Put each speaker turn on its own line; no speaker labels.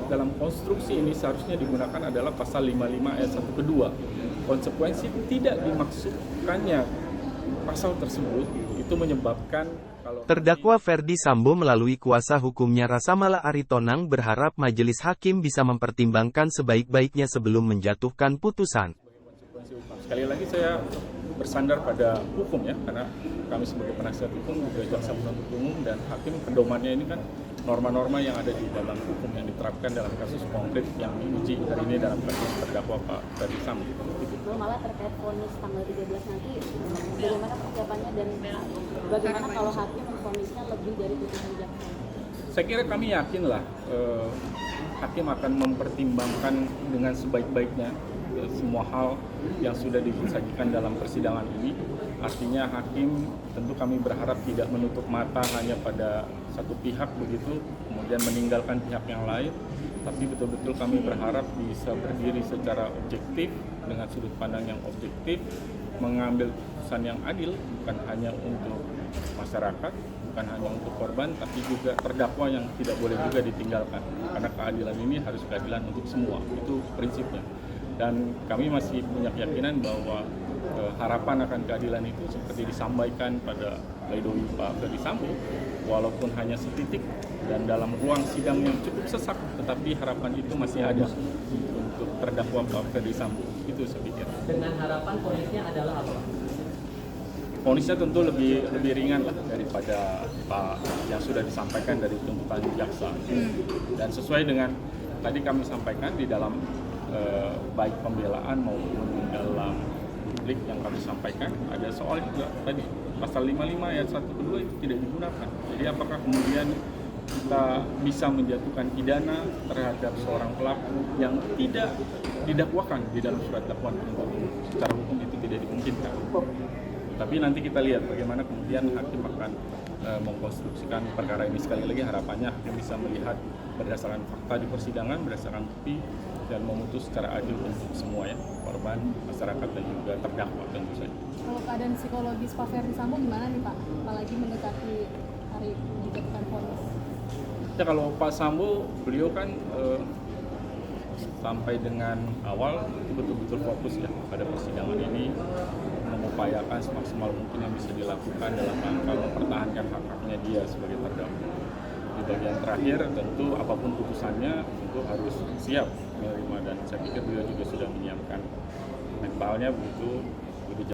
dalam konstruksi ini seharusnya digunakan adalah pasal 55 ayat 1 kedua. Konsekuensi tidak dimaksudkannya pasal tersebut itu menyebabkan kalau
Terdakwa Ferdy Sambo melalui kuasa hukumnya Rasamala Aritonang berharap majelis hakim bisa mempertimbangkan sebaik-baiknya sebelum menjatuhkan putusan.
konsekuensi hukum. Sekali lagi saya bersandar pada hukum ya, karena kami sebagai penasihat hukum, juga jaksa penuntut umum dan hakim, pedomannya ini kan norma-norma yang ada di dalam hukum yang diterapkan dalam kasus konkret yang diuji hari ini dalam kasus terdakwa Pak Ferdy Sambo.
Malah terkait vonis tanggal 13 nanti, bagaimana persiapannya dan bagaimana kalau hakim vonisnya lebih dari putusan jaksa?
Saya kira kami yakinlah hakim akan mempertimbangkan dengan sebaik-baiknya semua hal yang sudah disajikan dalam persidangan ini. Artinya hakim tentu kami berharap tidak menutup mata hanya pada satu pihak begitu, kemudian meninggalkan pihak yang lain, tapi betul-betul kami berharap bisa berdiri secara objektif dengan sudut pandang yang objektif, mengambil keputusan yang adil bukan hanya untuk masyarakat, bukan hanya untuk korban, tapi juga terdakwa yang tidak boleh juga ditinggalkan. Karena keadilan ini harus keadilan untuk semua, itu prinsipnya. Dan kami masih punya keyakinan bahwa harapan akan keadilan itu seperti disampaikan pada pledoi Pak Ferdy Sambo, walaupun hanya setitik dan dalam ruang sidang yang cukup sesak, tetapi harapan itu masih ada untuk terdakwa Pak Ferdy Sambo. Itu saya pikir.
Dengan harapan vonisnya adalah apa?
Vonisnya tentu lebih ringan lah daripada yang sudah disampaikan dari tuntutan jaksa. Dan sesuai dengan tadi kami sampaikan di dalam baik pembelaan maupun dalam publik yang kami sampaikan, ada soal juga tadi pasal 55 ayat 1 kedua itu tidak digunakan. Jadi apakah kemudian kita bisa menjatuhkan pidana terhadap seorang pelaku yang tidak didakwakan di dalam surat dakwaan penuntut umum? Secara hukum itu tidak dimungkinkan. Tapi nanti kita lihat bagaimana kemudian hakim akan mengkonstruksikan perkara ini. Sekali lagi harapannya hakim bisa melihat berdasarkan fakta di persidangan, berdasarkan bukti, dan memutus secara adil untuk semua ya, korban, masyarakat, dan juga terdakwa tentu saja.
Kalau keadaan psikologis Pak Ferdy Sambo gimana nih Pak? Apalagi mendekati hari dijatuhkan vonis.
Ya kalau Pak Sambo, beliau kan sampai dengan awal itu betul-betul fokus ya pada persidangan ini, mengupayakan semaksimal mungkin yang bisa dilakukan dalam rangka mempertahankan hak-haknya dia sebagai terdakwa. Di bagian terakhir tentu apapun putusannya tentu harus siap menerima, dan saya pikir beliau juga sudah menyiapkan mentalnya begitu